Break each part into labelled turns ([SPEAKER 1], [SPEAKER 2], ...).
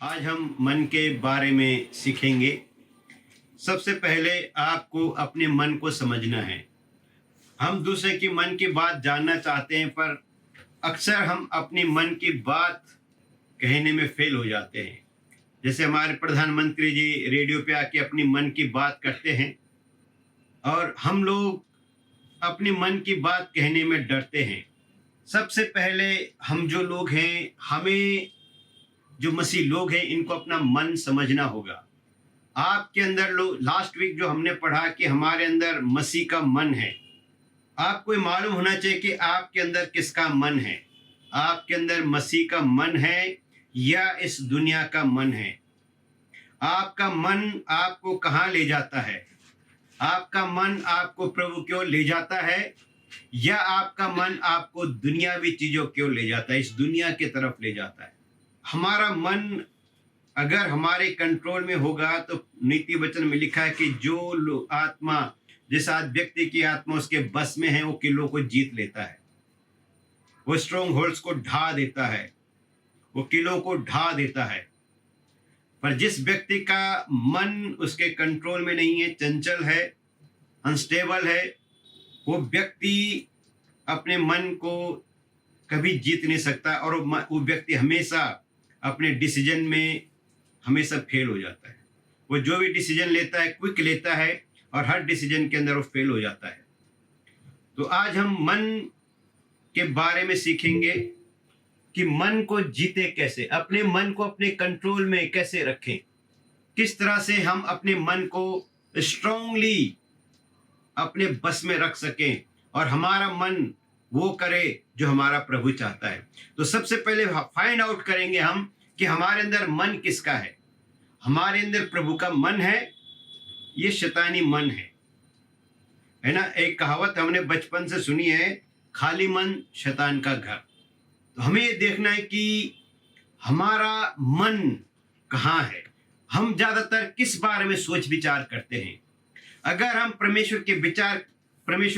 [SPEAKER 1] आज हम मन के बारे में सीखेंगे। सबसे पहले आपको अपने मन को समझना है। हम दूसरे की मन की बात जानना चाहते हैं, पर अक्सर हम अपनी मन की बात कहने में फेल हो जाते हैं। जैसे हमारे प्रधानमंत्री जी रेडियो पे आके अपनी मन की बात करते हैं और हम लोग अपने मन की बात कहने में डरते हैं। सबसे पहले हम जो लोग हैं, हमें जो मसीह लोग हैं, इनको अपना मन समझना होगा। आपके अंदर लोग लास्ट वीक जो हमने पढ़ा कि हमारे अंदर मसीह का मन है। आपको ये मालूम होना चाहिए कि आपके अंदर किसका मन है। आपके अंदर मसीह का मन है या इस दुनिया का मन है। आपका मन आपको कहाँ ले जाता है? आपका मन आपको प्रभु की ओर ले जाता है या आपका मन आपको दुनियावी चीजों की ओर ले जाता है, इस दुनिया की तरफ ले जाता है? हमारा मन अगर हमारे कंट्रोल में होगा तो नीति वचन में लिखा है कि जो आत्मा, जिस व्यक्ति की आत्मा उसके बस में है, वो किलों को जीत लेता है, वो स्ट्रॉन्ग होल्ड्स को ढा देता है, वो किलों को ढा देता है। पर जिस व्यक्ति का मन उसके कंट्रोल में नहीं है, चंचल है, अनस्टेबल है, वो व्यक्ति अपने मन को कभी जीत नहीं सकता और वो व्यक्ति हमेशा अपने डिसीजन में हमेशा फेल हो जाता है। वो जो भी डिसीजन लेता है क्विक लेता है और हर डिसीजन के अंदर वो फेल हो जाता है। तो आज हम मन के बारे में सीखेंगे कि मन को जीते कैसे, अपने मन को अपने कंट्रोल में कैसे रखें, किस तरह से हम अपने मन को स्ट्रांगली अपने बस में रख सकें और हमारा मन वो करे जो हमारा प्रभु चाहता है। तो सबसे पहले फाइंड आउट करेंगे हम कि हमारे अंदर मन किसका है। हमारे अंदर प्रभु का मन है, ये शैतानी मन है ना। एक कहावत हमने बचपन से सुनी है, खाली मन शैतान का घर। तो हमें ये देखना है कि हमारा मन कहाँ है, हम ज्यादातर किस बारे में सोच विचार करते हैं। अगर हम परमेश्वर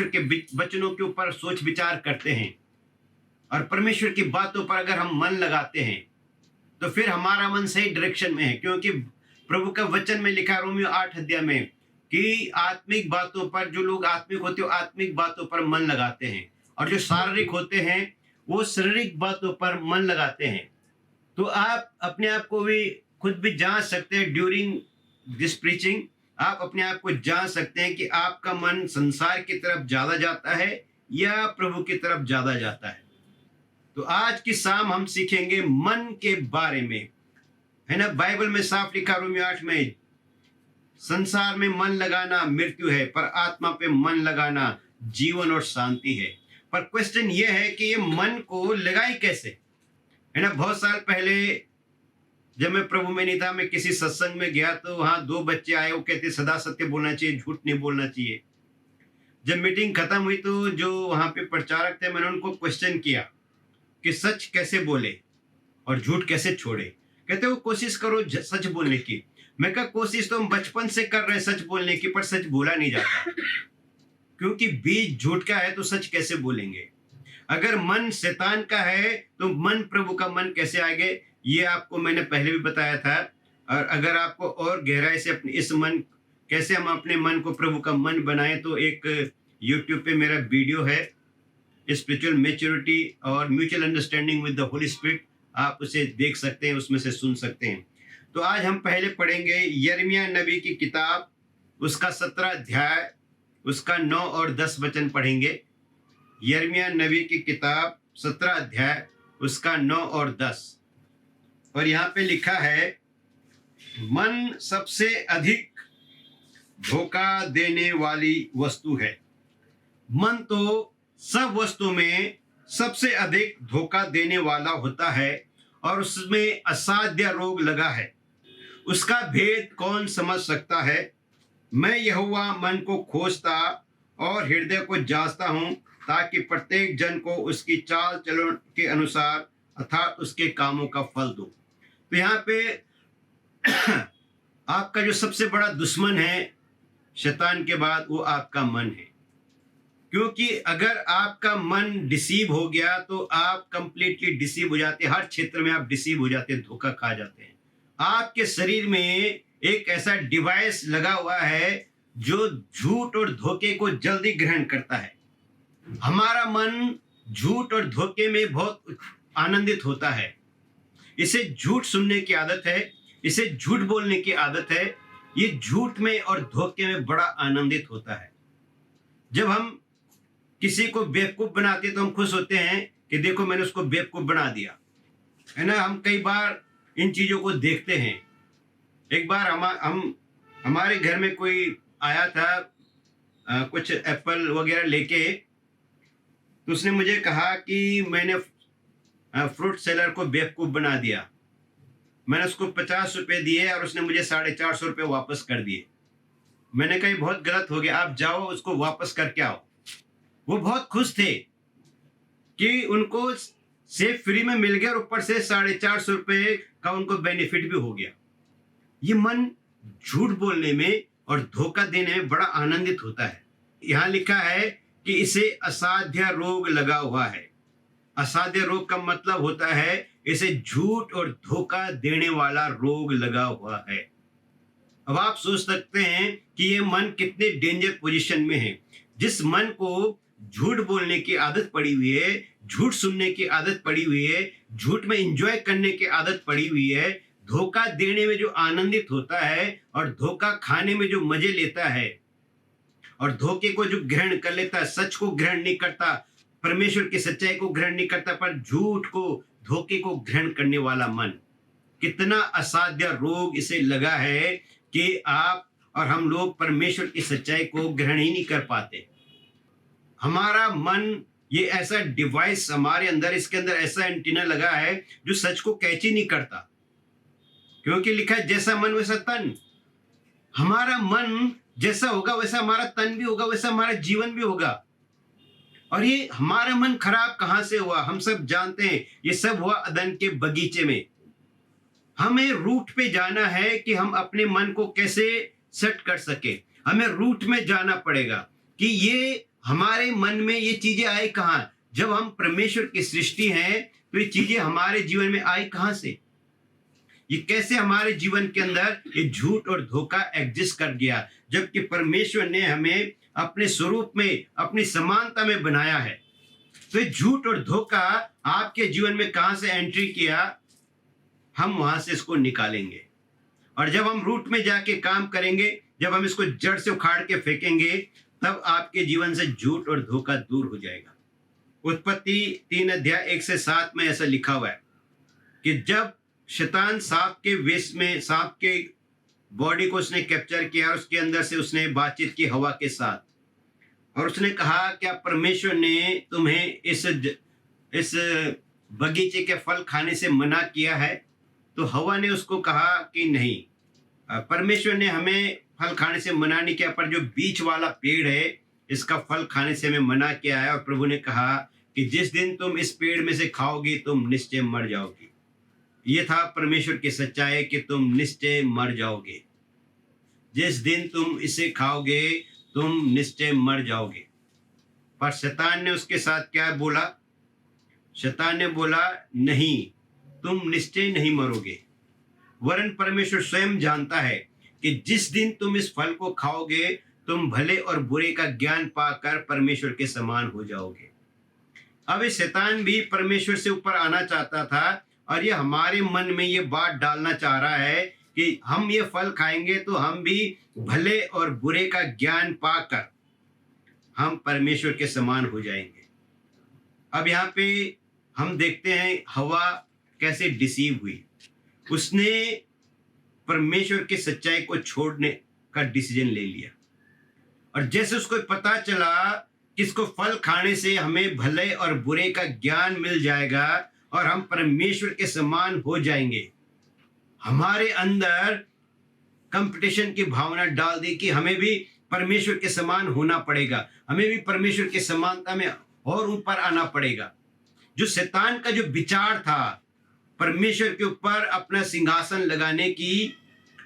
[SPEAKER 1] के वचनों के ऊपर सोच विचार करते हैं और परमेश्वर की बातों पर अगर हम मन लगाते हैं तो फिर हमारा मन सही डायरेक्शन में है, क्योंकि प्रभु का वचन में लिखा रोमियो 8 अध्याय में कि आत्मिक बातों पर, जो लोग आत्मिक होते हैं आत्मिक बातों पर मन लगाते हैं और जो शारीरिक होते हैं वो शारीरिक बातों पर मन लगाते हैं। तो आप अपने आप को भी खुद भी जांच सकते हैं। ड्यूरिंग दिस प्रीचिंग आप अपने आप को जांच सकते हैं कि आपका मन संसार की तरफ ज्यादा जाता है या प्रभु की तरफ ज्यादा जाता है। तो आज की शाम हम सीखेंगे मन के बारे में, है ना। बाइबल में साफ लिखा रोमियो 8 में, संसार में मन लगाना मृत्यु है, पर आत्मा पे मन लगाना जीवन और शांति है। पर क्वेश्चन ये है कि ये मन को लगाए कैसे, है ना। बहुत साल पहले जब मैं प्रभु में नहीं था, मैं किसी सत्संग में गया तो वहां 2 बच्चे आए, वो कहते सदा सत्य बोलना चाहिए, झूठ नहीं बोलना चाहिए। जब मीटिंग खत्म हुई तो जो वहां पे प्रचारक थे, मैंने उनको क्वेश्चन किया कि सच कैसे बोले और झूठ कैसे छोड़े। कहते वो कोशिश करो सच बोलने की। मैं कहा कोशिश तो हम बचपन से कर रहे हैं सच बोलने की, पर सच बोला नहीं जाता, क्योंकि बीज झूठ का है तो सच कैसे बोलेंगे। अगर मन शैतान का है तो मन प्रभु का मन कैसे आएंगे, ये आपको मैंने पहले भी बताया था। और अगर आपको और गहराई से अपने इस मन, कैसे हम अपने मन को प्रभु का मन बनाएं, तो एक यूट्यूब पे मेरा वीडियो है, स्पिरिचुअल मैच्योरिटी और mutual understanding with the Holi spirit, आप उसे देख सकते हैं, उसमें से सुन सकते हैं। तो आज हम पहले पढ़ेंगे यिर्मयाह नबी की किताब, उसका 17 अध्याय, उसका 9 और 10 वचन पढ़ेंगे। यिर्मयाह नबी की किताब 17 अध्याय, उसका 9 और 10। और यहाँ पे लिखा है, मन सबसे अधिक धोखा देने वाली वस्तु है। मन तो सब वस्तु में सबसे अधिक धोखा देने वाला होता है और उसमें असाध्य रोग लगा है। उसका भेद कौन समझ सकता है? मैं यहोवा मन को खोजता और हृदय को जांचता हूँ, ताकि प्रत्येक जन को उसकी चाल चलन के अनुसार अर्थात उसके कामों का फल दूं। तो यहाँ पे आपका जो सबसे बड़ा दुश्मन है शैतान के बाद, वो आपका मन है। क्योंकि अगर आपका मन डिसीव हो गया तो आप कंप्लीटली डिसीव हो जाते हैं, हर क्षेत्र में आप डिसीव हो जाते हैं, धोखा खा जाते हैं। आपके शरीर में एक ऐसा डिवाइस लगा हुआ है जो झूठ और धोखे को जल्दी ग्रहण करता है। हमारा मन झूठ और धोखे में बहुत आनंदित होता है। इसे झूठ सुनने की आदत है, इसे झूठ बोलने की आदत है। ये झूठ में और धोखे में बड़ा आनंदित होता है। जब हम किसी को बेवकूफ बनाते तो हम खुश होते हैं कि देखो मैंने उसको बेवकूफ बना दिया, है ना। हम कई बार इन चीजों को देखते हैं। एक बार हम हमारे घर में कोई आया था कुछ एप्पल वगैरह लेके, तो उसने मुझे कहा कि मैंने फ्रूट सेलर को बेवकूफ बना दिया। मैंने उसको 50 रुपये दिए और उसने मुझे 450 रुपये वापस कर दिए। मैंने कहा बहुत गलत हो गया, आप जाओ उसको वापस करके आओ। वो बहुत खुश थे कि उनको सेब फ्री में मिल गया और ऊपर से 450 रुपये का उनको बेनिफिट भी हो गया। ये मन झूठ बोलने में और धोखा देने में बड़ा आनंदित होता है। यहाँ लिखा है कि इसे असाध्य रोग लगा हुआ है। असाध्य रोग का मतलब होता है इसे झूठ और धोखा देने वाला रोग लगा हुआ है। अब आप सोच सकते हैं कि ये मन कितने डेंजर पोजीशन में है। जिस मन को झूठ बोलने की आदत पड़ी हुई है, झूठ सुनने की आदत पड़ी हुई है, झूठ में एंजॉय करने की आदत पड़ी हुई है, धोखा देने में जो आनंदित होता है और धोखा खाने में जो मजे लेता है और धोखे को जो ग्रहण कर लेता है, सच को ग्रहण नहीं करता, परमेश्वर की सच्चाई को ग्रहण नहीं करता, पर झूठ को धोखे को ग्रहण करने वाला मन, कितना असाध्य रोग इसे लगा है कि आप और हम लोग परमेश्वर की सच्चाई को ग्रहण ही नहीं कर पाते। हमारा मन ये ऐसा डिवाइस हमारे अंदर, इसके अंदर ऐसा एंटीना लगा है जो सच को कैच ही नहीं करता, क्योंकि लिखा है जैसा मन वैसा तन। हमारा मन जैसा होगा वैसा हमारा तन भी होगा, वैसा हमारा जीवन भी होगा। और ये हमारा मन खराब कहां से हुआ? हम सब जानते हैं ये सब हुआ अदन के बगीचे में। हमें रूट पे जाना है कि हम अपने मन को कैसे सेट कर सके। हमें रूट में जाना पड़ेगा कि ये हमारे मन में ये चीजें आई कहां। जब हम परमेश्वर की सृष्टि हैं तो ये चीजें हमारे जीवन में आई कहां से? ये कैसे हमारे जीवन के अंदर ये झूठ और धोखा एग्जिस्ट कर गया, जबकि परमेश्वर ने हमें अपने स्वरूप में, अपनी समानता में बनाया है। तो ये झूठ और धोखा आपके जीवन में कहां से एंट्री किया, हम वहां से इसको निकालेंगे। और जब हम रूट में जाके काम करेंगे, जब हम इसको जड़ से उखाड़ के फेंकेंगे, तब आपके जीवन से झूठ और धोखा दूर हो जाएगा। उत्पत्ति 3 अध्याय 1 से 7 में ऐसा लिखा हुआ है कि जब शैतान सांप के वेश में, सांप के बॉडी को उसने कैप्चर किया और उसके अंदर से उसने बातचीत की हवा के साथ, और उसने कहा क्या परमेश्वर ने तुम्हें इस बगीचे के फल खाने से मना किया है? तो हवा ने उसको कहा कि नहीं, परमेश्वर ने हमें फल खाने से मना नहीं किया, पर जो बीच वाला पेड़ है इसका फल खाने से हमें मना किया है। और प्रभु ने कहा कि जिस दिन तुम इस पेड़ में से खाओगे तुम निश्चय मर जाओगे। ये था परमेश्वर की सच्चाई कि तुम निश्चय मर जाओगे। जिस दिन तुम इसे खाओगे तुम निश्चय मर जाओगे। पर शैतान ने उसके साथ क्या बोला? शैतान ने बोला नहीं, तुम निश्चय नहीं मरोगे, वरन परमेश्वर स्वयं जानता है कि जिस दिन तुम इस फल को खाओगे तुम भले और बुरे का ज्ञान पाकर परमेश्वर के समान हो जाओगे। अब शैतान भी परमेश्वर से ऊपर आना चाहता था और ये हमारे मन में ये बात डालना चाह रहा है कि हम ये फल खाएंगे तो हम भी भले और बुरे का ज्ञान पाकर हम परमेश्वर के समान हो जाएंगे। अब यहाँ पे हम देखते हैं हवा कैसे डिसीव हुई। उसने परमेश्वर की सच्चाई को छोड़ने का डिसीजन ले लिया, और जैसे उसको पता चला कि इसको फल खाने से हमें भले और बुरे का ज्ञान मिल जाएगा और हम परमेश्वर के समान हो जाएंगे, हमारे अंदर कंपटीशन की भावना डाल दी कि हमें भी परमेश्वर के समान होना पड़ेगा, हमें भी परमेश्वर के समानता में और ऊपर आना पड़ेगा। जो शैतान का जो विचार था परमेश्वर के ऊपर अपना सिंहासन लगाने की,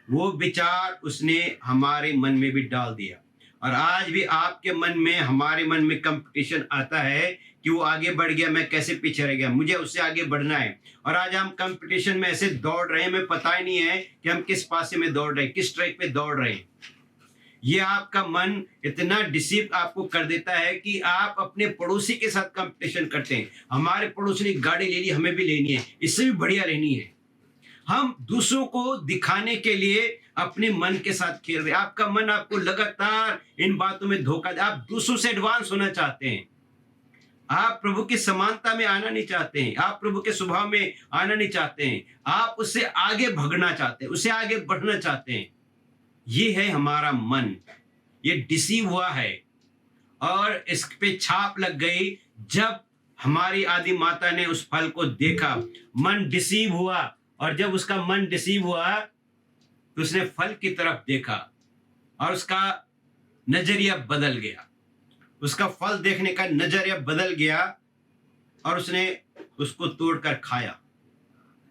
[SPEAKER 1] वो विचार उसने हमारे मन में भी डाल दिया। और आज भी आपके मन में, हमारे मन में कंपटीशन आता है कि वो आगे बढ़ गया, मैं कैसे पीछे रह गया, मुझे उससे आगे बढ़ना है। और आज हम कंपटीशन में ऐसे दौड़ रहे हैं, हमें पता ही नहीं है कि हम किस पासे में दौड़ रहे हैं, किस ट्रैक पे दौड़ रहे हैं। ये आपका मन इतना डिसीव आपको कर देता है कि आप अपने पड़ोसी के साथ कंपटीशन करते हैं। हमारे पड़ोसी ने गाड़ी ले ली, हमें भी लेनी है, इससे भी बढ़िया लेनी है। हम दूसरों को दिखाने के लिए अपने मन के साथ खेल रहे हैं। आपका मन आपको लगातार इन बातों में धोखा दे। आप दूसरों से एडवांस होना चाहते हैं, आप प्रभु की समानता में आना नहीं चाहते हैं, आप प्रभु के स्वभाव में आना नहीं चाहते हैं, आप उससे आगे भगना चाहते हैं, उससे आगे बढ़ना चाहते हैं। ये है हमारा मन, ये डिसीव हुआ है और इस पे छाप लग गई। जब हमारी आदि माता ने उस फल को देखा, मन डिसीव हुआ, और जब उसका मन डिसीव हुआ तो उसने फल की तरफ देखा और उसका नजरिया बदल गया, उसका फल देखने का नजरिया बदल गया और उसने उसको तोड़कर खाया।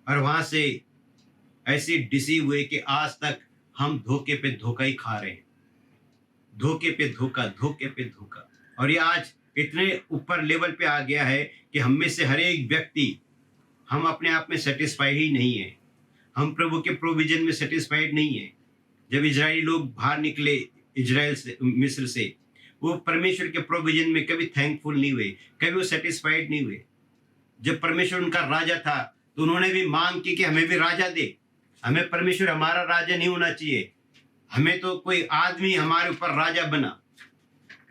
[SPEAKER 1] और वहां से ऐसी डिसीव हुए कि आज तक हम धोखे पे धोखा ही खा रहे हैं, धोखे पे धोखा, धोखे पे धोखा। और ये आज इतने ऊपर लेवल पे आ गया है कि हम में से हर एक व्यक्ति, हम अपने आप में सेटिस्फाइड ही नहीं है, हम प्रभु के प्रोविजन में सेटिस्फाइड नहीं है। जब इजरायली लोग बाहर निकले इजराइल से, मिस्र से, वो परमेश्वर के प्रोविजन में कभी थैंकफुल नहीं हुए, कभी वो सेटिस्फाइड नहीं हुए। जब परमेश्वर उनका राजा था तो उन्होंने भी मांग की कि हमें भी राजा दे, हमें परमेश्वर हमारा राजा नहीं होना चाहिए, हमें तो कोई आदमी हमारे ऊपर राजा बना।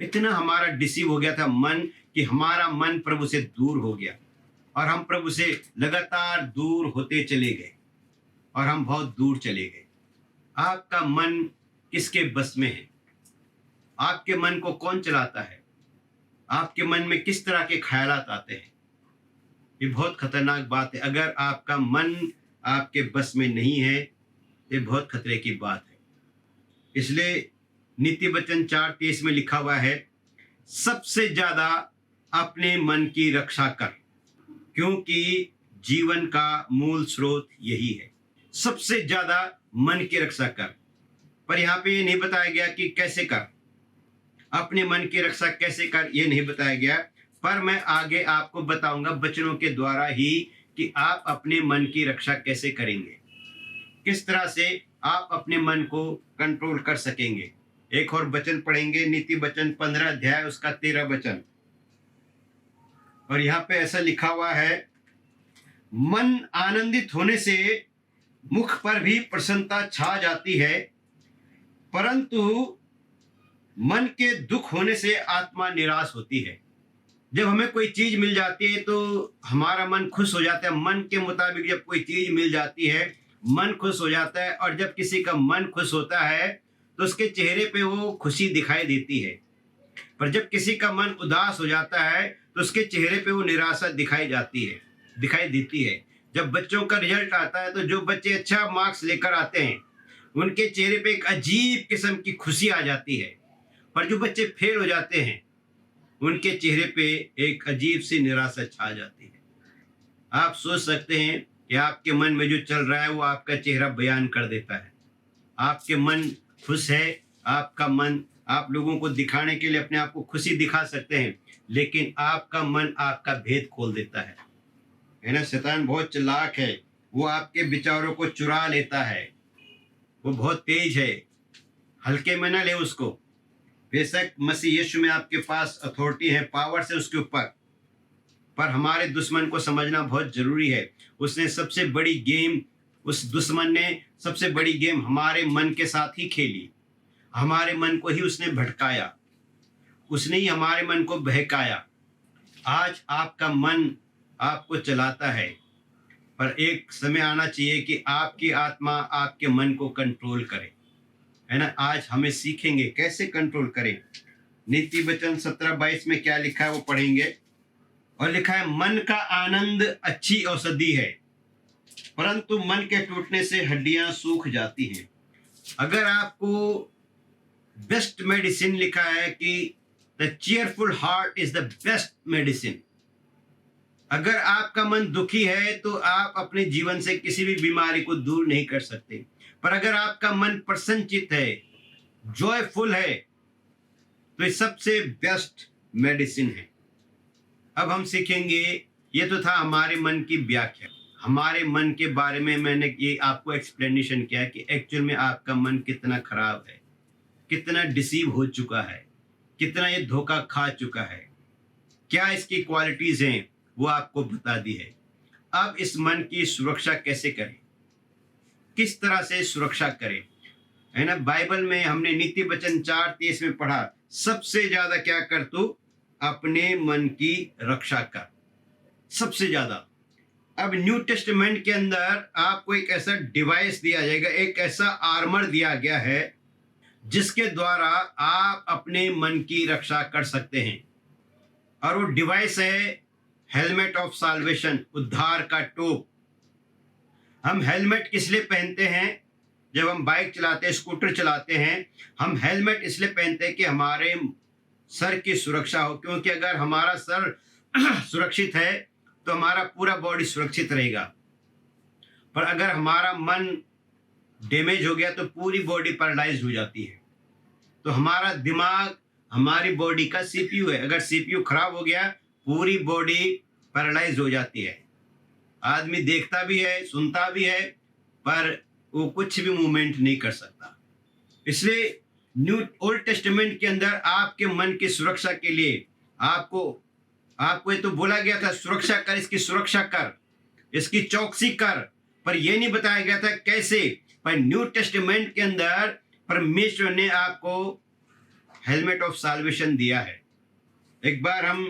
[SPEAKER 1] इतना हमारा डिसीव हो गया था मन कि हमारा मन प्रभु से दूर हो गया और हम प्रभु से लगातार दूर होते चले गए और हम बहुत दूर चले गए। आपका मन किसके बस में है? आपके मन को कौन चलाता है? आपके मन में किस तरह के ख्यालात आते हैं? ये बहुत खतरनाक बात है। अगर आपका मन आपके बस में नहीं है, ये बहुत खतरे की बात है। इसलिए नीति वचन 4:23 में लिखा हुआ है, सबसे ज्यादा अपने मन की रक्षा कर, क्योंकि जीवन का मूल स्रोत यही है। सबसे ज्यादा मन की रक्षा कर। पर यहाँ पे ये नहीं बताया गया कि कैसे कर, अपने मन की रक्षा कैसे कर, ये नहीं बताया गया। पर मैं आगे आपको बताऊंगा वचनों के द्वारा ही कि आप अपने मन की रक्षा कैसे करेंगे, किस तरह से आप अपने मन को कंट्रोल कर सकेंगे। एक और वचन पढ़ेंगे, नीति वचन 15 अध्याय उसका 13 वचन। और यहाँ पे ऐसा लिखा हुआ है, मन आनंदित होने से मुख पर भी प्रसन्नता छा जाती है, परंतु मन के दुख होने से आत्मा निराश होती है। जब हमें कोई चीज मिल जाती है तो हमारा मन खुश हो जाता है। मन के मुताबिक जब कोई चीज मिल जाती है, मन खुश हो जाता है। और जब किसी का मन खुश होता है तो उसके चेहरे पे वो खुशी दिखाई देती है। पर जब किसी का मन उदास हो जाता है तो उसके चेहरे पे वो निराशा दिखाई देती है। जब बच्चों का रिजल्ट आता है तो जो बच्चे अच्छा मार्क्स लेकर आते हैं उनके चेहरे पे एक अजीब किस्म की खुशी आ जाती है। पर जो बच्चे फेल हो जाते हैं उनके चेहरे पे एक अजीब सी निराशा छा जाती है। आप सोच सकते हैं कि आपके मन में जो चल रहा है वो आपका चेहरा बयान कर देता है। आपके मन खुश है, आपका मन, आप लोगों को दिखाने के लिए अपने आप को खुशी दिखा सकते हैं, लेकिन आपका मन आपका भेद खोल देता है ना। शैतान बहुत चालाक है, वो आपके विचारों को चुरा लेता है, वो बहुत तेज है, हल्के में ना ले उसको। बेशक मसीह यीशु में आपके पास अथॉरिटी है, पावर से उसके ऊपर, पर हमारे दुश्मन को समझना बहुत जरूरी है। उसने सबसे बड़ी गेम, उस दुश्मन ने सबसे बड़ी गेम हमारे मन के साथ ही खेली। हमारे मन को ही उसने भटकाया, उसने ही हमारे मन को बहकाया। आज आपका मन आपको चलाता है, पर एक समय आना चाहिए कि आपकी आत्मा आपके मन को कंट्रोल करे, है ना। आज हमें सीखेंगे कैसे कंट्रोल करें। नीति वचन 17:22 में क्या लिखा है वो पढ़ेंगे। और लिखा है, मन का आनंद अच्छी औषधि है, परंतु मन के टूटने से हड्डियां सूख जाती हैं। अगर आपको बेस्ट मेडिसिन लिखा है कि the cheerful heart is the best medicine. अगर आपका मन दुखी है तो आप अपने जीवन से किसी भी बीमारी को दूर नहीं कर सकते। पर अगर आपका मन प्रसन्नचित्त है, जॉयफुल है, तो ये सबसे बेस्ट मेडिसिन है। अब हम सीखेंगे, ये तो था हमारे मन की व्याख्या, हमारे मन के बारे में मैंने ये आपको एक्सप्लेनेशन किया कि एक्चुअल में आपका मन कितना खराब है, कितना डिसीव हो चुका है, कितना ये धोखा खा चुका है, क्या इसकी क्वालिटीज हैं वो आपको बता दी है। अब इस मन की सुरक्षा कैसे करें, किस तरह से सुरक्षा करें, है ना। बाइबल में हमने नीति वचन 4:23 में पढ़ा, सबसे ज्यादा क्या कर तू, अपने मन की रक्षा कर, सबसे ज्यादा। अब न्यू टेस्टामेंट के अंदर आपको एक ऐसा डिवाइस दिया जाएगा, एक ऐसा आर्मर दिया गया है जिसके द्वारा आप अपने मन की रक्षा कर सकते हैं। और वो डिवाइस है हेलमेट ऑफ साल्वेशन, उद्धार का टोप। हम हेलमेट किस लिए पहनते हैं? जब हम बाइक चलाते हैं, स्कूटर चलाते हैं, हम हेलमेट इसलिए पहनते हैं कि हमारे सर की सुरक्षा हो, क्योंकि अगर हमारा सर सुरक्षित है तो हमारा पूरा बॉडी सुरक्षित रहेगा। पर अगर हमारा मन डैमेज हो गया तो पूरी बॉडी पैरालाइज हो जाती है। तो हमारा दिमाग हमारी बॉडी का सीपीयू है, अगर सीपीयू खराब हो गया पूरी बॉडी पैरालाइज हो जाती है। आदमी देखता भी है, सुनता भी है, पर वो कुछ भी मूवमेंट नहीं कर सकता। इसलिए न्यू ओल्ड टेस्टामेंट के अंदर आपके मन की सुरक्षा के लिए आपको ये तो बोला गया था, सुरक्षा कर, इसकी सुरक्षा कर, इसकी चौकसी कर, पर यह नहीं बताया गया था कैसे। पर न्यू टेस्टामेंट के अंदर परमेश्वर ने आपको हेलमेट ऑफ साल्वेशन दिया है। एक बार हम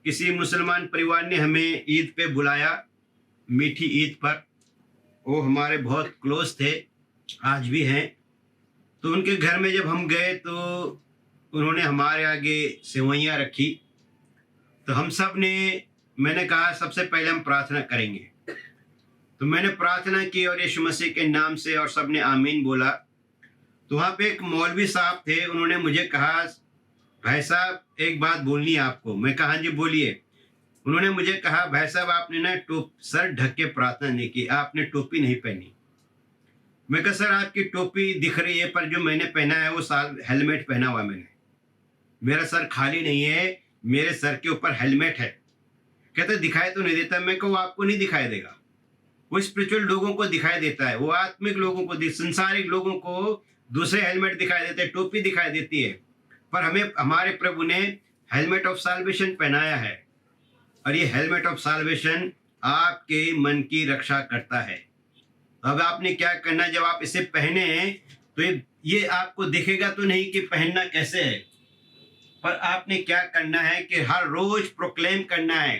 [SPEAKER 1] किसी मुसलमान परिवार ने हमें ईद पे बुलाया, मीठी ईद पर। वो हमारे बहुत क्लोज थे, आज भी हैं। तो उनके घर में जब हम गए तो उन्होंने हमारे आगे सेवइयाँ रखी। तो हम सब ने, मैंने कहा सबसे पहले हम प्रार्थना करेंगे। तो मैंने प्रार्थना की और यीशु मसीह के नाम से, और सब ने आमीन बोला। तो वहाँ पे एक मौलवी साहब थे, उन्होंने मुझे कहा, भाई साहब एक बात बोलनी है आपको। मैं कहा, हाँ जी बोलिए। उन्होंने मुझे कहा, भाई साहब आपने ना सर ढक के प्रार्थना नहीं की, आपने टोपी नहीं पहनी। मैं कहा, सर आपकी टोपी दिख रही है, पर जो मैंने पहना है वो हेलमेट पहना हुआ है मैंने, मेरा सर खाली नहीं है, मेरे सर के ऊपर हेलमेट है। कहते दिखाई तो नहीं देता। मैं कहूँ आपको नहीं दिखाई देगा, वो स्पिरिचुअल लोगों को दिखाई देता है, वो आत्मिक लोगों को, संसारिक लोगों को दूसरे हेलमेट दिखाई देते हैं, टोपी दिखाई देती है, पर हमें हमारे प्रभु ने हेलमेट ऑफ साल्वेशन पहनाया है। और ये हेलमेट ऑफ साल्वेशन आपके मन की रक्षा करता है। तो अब आपने क्या करना, जब आप इसे पहने तो ये आपको दिखेगा तो नहीं कि पहनना कैसे है, पर आपने क्या करना है कि हर रोज प्रोक्लेम करना है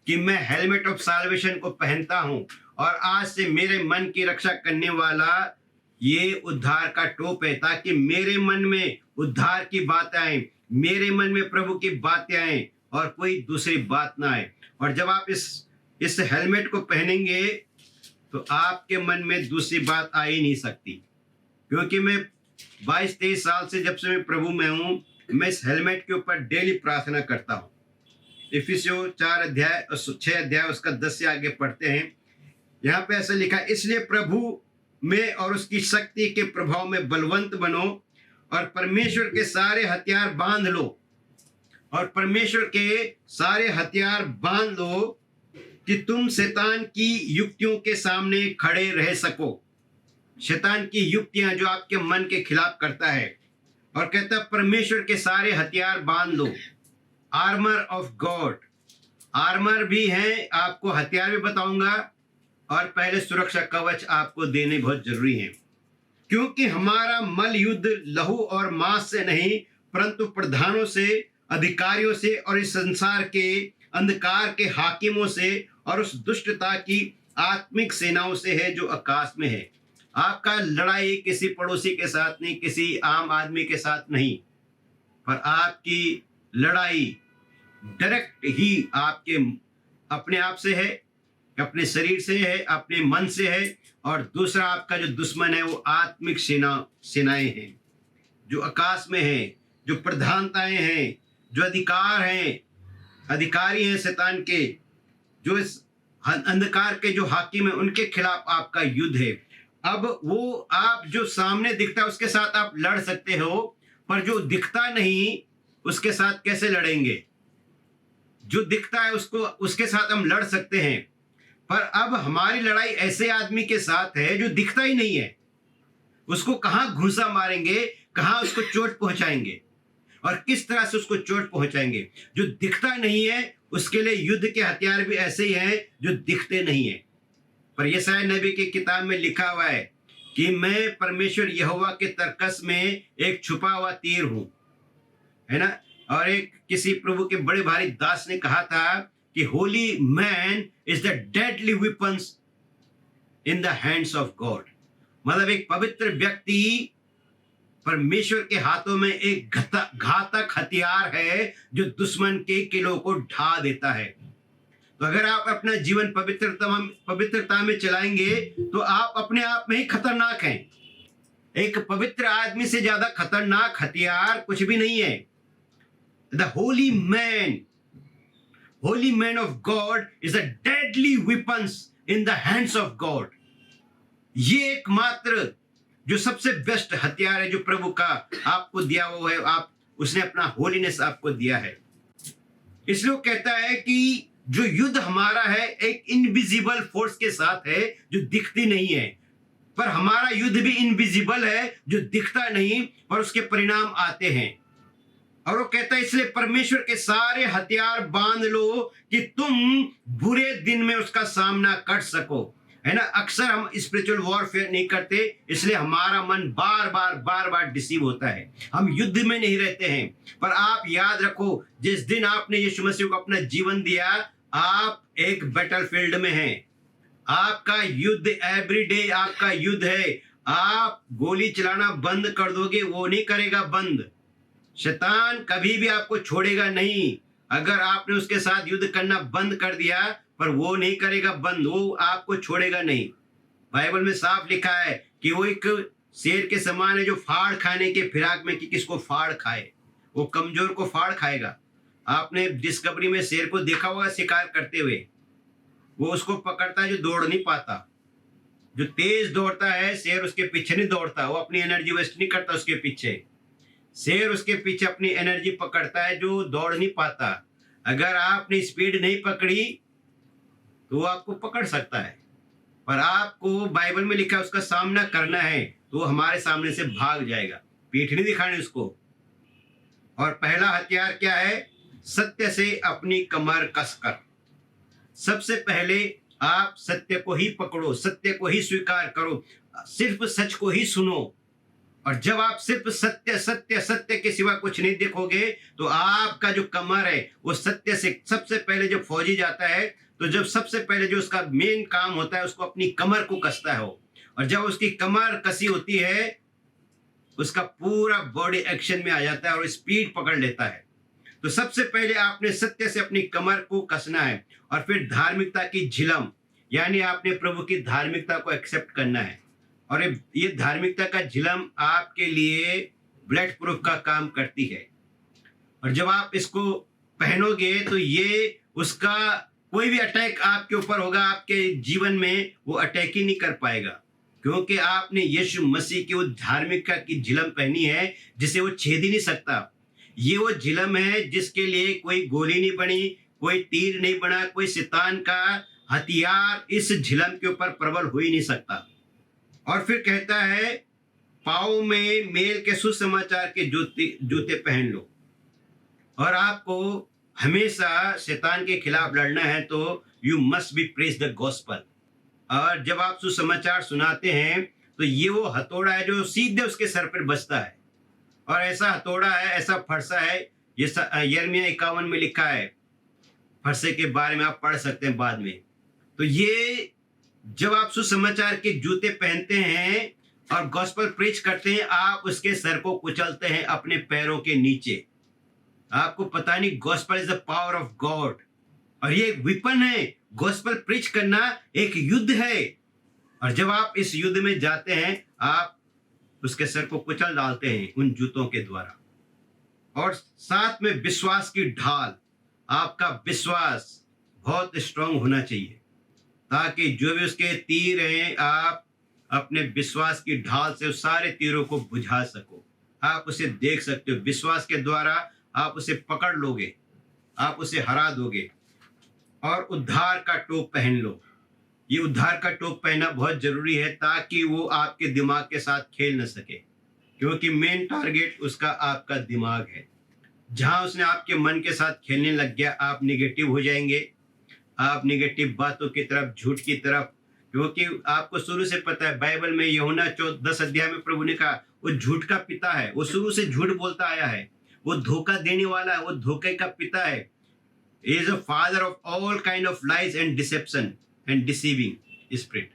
[SPEAKER 1] कि मैं हेलमेट ऑफ साल्वेशन को पहनता हूं, और आज से मेरे मन की रक्षा करने वाला ये उद्धार का टोप है, ताकि मेरे मन में उद्धार की बातें आए, मेरे मन में प्रभु की बातें आए और कोई दूसरी बात ना आए। और जब आप इस हेलमेट को पहनेंगे तो आपके मन में दूसरी बात आ ही नहीं सकती। क्योंकि मैं 22-23 साल से, जब से मैं प्रभु में हूँ, मैं इस हेलमेट के ऊपर डेली प्रार्थना करता हूँ। इफिसियों 6 अध्याय उसका 10 से आगे पढ़ते हैं। यहाँ पे ऐसा लिखा है, इसलिए प्रभु में और उसकी शक्ति के प्रभाव में बलवंत बनो और परमेश्वर के सारे हथियार बांध लो, और परमेश्वर के सारे हथियार बांध लो कि तुम शैतान की युक्तियों के सामने खड़े रह सको। शैतान की युक्तियां जो आपके मन के खिलाफ करता है, और कहता है परमेश्वर के सारे हथियार बांध लो। आर्मर ऑफ गॉड, आर्मर भी है, आपको हथियार भी बताऊंगा, और पहले सुरक्षा कवच आपको देने बहुत जरूरी है। क्योंकि हमारा मल युद्ध लहू और मांस से नहीं, परंतु प्रधानों से, अधिकारियों से, और इस संसार के अंधकार के हाकिमों से, और उस दुष्टता की आत्मिक सेनाओं से है जो आकाश में है। आपका लड़ाई किसी पड़ोसी के साथ नहीं, किसी आम आदमी के साथ नहीं, पर आपकी लड़ाई डायरेक्ट ही आपके अपने आप से है, अपने शरीर से है, अपने मन से है। और दूसरा आपका जो दुश्मन है वो आत्मिक सेनाएं हैं जो आकाश में है, जो प्रधानताएं हैं, जो अधिकार हैं, अधिकारी हैं शैतान के, जो इस अंधकार के जो हाकिम है, उनके खिलाफ आपका युद्ध है। अब वो आप जो सामने दिखता है उसके साथ आप लड़ सकते हो, पर जो दिखता नहीं उसके साथ कैसे लड़ेंगे? जो दिखता है उसको, उसके साथ हम लड़ सकते हैं, पर अब हमारी लड़ाई ऐसे आदमी के साथ है जो दिखता ही नहीं है। उसको कहाँ घूंसा मारेंगे, कहाँ उसको चोट पहुंचाएंगे और किस तरह से उसको चोट पहुंचाएंगे? जो दिखता नहीं है उसके लिए युद्ध के हथियार भी ऐसे ही हैं जो दिखते नहीं है। पर यशायाह नबी की किताब में लिखा हुआ है कि मैं परमेश्वर यहोवा के तरकस में एक छुपा हुआ तीर हूं, है ना। और एक किसी प्रभु के बड़े भारी दास ने कहा था कि Holi man is the deadly weapons in the hands of God. मतलब एक पवित्र व्यक्ति परमेश्वर के हाथों में एक घातक हथियार है जो दुश्मन के किलों को ढा देता है। तो अगर आप अपना जीवन पवित्रता में चलाएंगे तो आप अपने आप में ही खतरनाक हैं। एक पवित्र आदमी से ज्यादा खतरनाक हथियार कुछ भी नहीं है। The Holi man of God is a deadly weapons in the hands of God. ये एकमात्र जो सबसे बेस्ट हथियार है जो प्रभु का आपको दिया हुआ है, आप उसने अपना होलीनेस आपको दिया है। इसलिए वो कहता है कि जो युद्ध हमारा है एक इनविजिबल फोर्स के साथ है जो दिखती नहीं है, पर हमारा युद्ध भी इनविजिबल है जो दिखता नहीं, पर उसके परिणाम आते हैं। और वो कहता है इसलिए परमेश्वर के सारे हथियार बांध लो कि तुम बुरे दिन में उसका सामना कर सको, है ना। अक्सर हम स्पिरिचुअल वॉरफेयर नहीं करते, इसलिए हमारा मन बार बार डिसीव होता है, हम युद्ध में नहीं रहते हैं। पर आप याद रखो, जिस दिन आपने यीशु मसीह को अपना जीवन दिया, आप एक बैटलफील्ड में हैं। आपका युद्ध एवरीडे आपका युद्ध है। आप गोली चलाना बंद कर दोगे, वो नहीं करेगा बंद। शैतान कभी भी आपको छोड़ेगा नहीं। अगर आपने उसके साथ युद्ध करना बंद कर दिया, पर वो नहीं करेगा बंद, वो आपको छोड़ेगा नहीं। बाइबल में साफ लिखा है कि वो एक शेर के समान है जो फाड़ खाने के फिराक में कि किसको फाड़ खाए, वो कमजोर को फाड़ खाएगा। आपने डिस्कवरी में शेर को देखा होगा शिकार करते हुए, वो उसको पकड़ता है जो दौड़ नहीं पाता। जो तेज दौड़ता है शेर उसके पीछे नहीं दौड़ता, वो अपनी एनर्जी वेस्ट नहीं करता उसके पीछे। शेर उसके पीछे अपनी एनर्जी पकड़ता है जो दौड़ नहीं पाता। अगर आपने स्पीड नहीं पकड़ी तो वो आपको पकड़ सकता है, पर आपको बाइबल में लिखा है उसका सामना करना है, तो वो हमारे सामने से भाग जाएगा, पीठ नहीं दिखानी उसको। और पहला हथियार क्या है? सत्य से अपनी कमर कसकर। सबसे पहले आप सत्य को ही पकड़ो, सत्य को ही स्वीकार करो, सिर्फ सच को ही सुनो। और जब आप सिर्फ सत्य सत्य सत्य के सिवा कुछ नहीं देखोगे, तो आपका जो कमर है वो सत्य से सबसे पहले जब फौजी जाता है, तो जब सबसे पहले जो उसका मेन काम होता है उसको अपनी कमर को कसता है वो। और जब उसकी कमर कसी होती है, उसका पूरा बॉडी एक्शन में आ जाता है और स्पीड पकड़ लेता है। तो सबसे पहले आपने सत्य से अपनी कमर को कसना है, और फिर धार्मिकता की झिलम, यानी आपने प्रभु की धार्मिकता को एक्सेप्ट करना है। और ये धार्मिकता का झिलम आपके लिए ब्लड प्रूफ का काम करती है। और जब आप इसको पहनोगे तो ये उसका कोई भी अटैक आपके ऊपर होगा, आपके जीवन में वो अटैक ही नहीं कर पाएगा, क्योंकि आपने यीशु मसीह की वो धार्मिकता की झिलम पहनी है जिसे वो छेद ही नहीं सकता। ये वो झिलम है जिसके लिए कोई गोली नहीं बनी, कोई तीर नहीं बना, कोई शैतान का हथियार इस झिलम के ऊपर प्रबल हो ही नहीं सकता। और फिर कहता है पाँव में मेल के सुसमाचार के जूते पहन लो। और आपको हमेशा शैतान के खिलाफ लड़ना है तो you must be praise the gospel. और जब आप सुसमाचार सुनाते हैं तो ये वो हथौड़ा है जो सीधे उसके सर पर बजता है। और ऐसा हथौड़ा है, ऐसा फरसा है, ये यिर्मयाह 51 में लिखा है। फरसे के बारे में आप पढ़ सकते हैं बाद में। तो ये जब आप सुसमाचार के जूते पहनते हैं और गॉस्पल प्रीच करते हैं, आप उसके सर को कुचलते हैं अपने पैरों के नीचे। आपको पता नहीं, gospel is the power of God, और ये एक वेपन है। गॉस्पल प्रीच करना एक युद्ध है, और जब आप इस युद्ध में जाते हैं आप उसके सर को कुचल डालते हैं उन जूतों के द्वारा। और साथ में विश्वास की ढाल, आपका विश्वास बहुत स्ट्रांग होना चाहिए, ताकि जो भी उसके तीर हैं आप अपने विश्वास की ढाल से उस सारे तीरों को बुझा सको। आप उसे देख सकते हो, विश्वास के द्वारा आप उसे पकड़ लोगे, आप उसे हरा दोगे। और उद्धार का टोप पहन लो। ये उद्धार का टोप पहनना बहुत जरूरी है ताकि वो आपके दिमाग के साथ खेल न सके, क्योंकि मेन टारगेट उसका आपका दिमाग है। जहां उसने आपके मन के साथ खेलने लग गया, आप निगेटिव हो जाएंगे, आप निगेटिव बातों की तरफ, झूठ की तरफ। क्योंकि आपको शुरू से पता है, बाइबल में यूहन्ना 10 अध्याय में प्रभु ने कहा वो झूठ का पिता है, वो शुरू से झूठ बोलता आया है, वो धोखा देने वाला है, वो धोखे का पिता है। He is a father of all kind of lies and deception and deceiving spirit.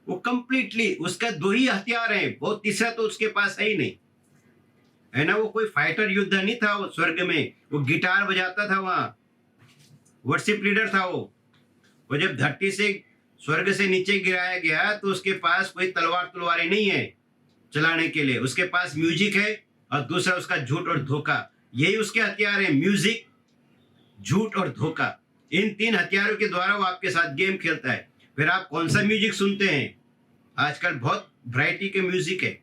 [SPEAKER 1] वो कंप्लीटली उसका दो ही हथियार है, वो तीसरा तो उसके पास है ही नहीं, है ना। वो कोई फाइटर योद्धा नहीं था, वो स्वर्ग में वो गिटार बजाता था, वहां वर्शिप लीडर था वो जब धरती से स्वर्ग से नीचे गिराया गया तो उसके पास कोई तलवारें नहीं है चलाने के लिए, उसके पास म्यूजिक है और दूसरा उसका झूठ और धोखा। यही उसके हथियार है, म्यूजिक, झूठ और धोखा। इन 3 हथियारों के द्वारा वो आपके साथ गेम खेलता है। फिर आप कौन सा म्यूजिक सुनते हैं? आजकल बहुत वैरायटी के म्यूजिक है,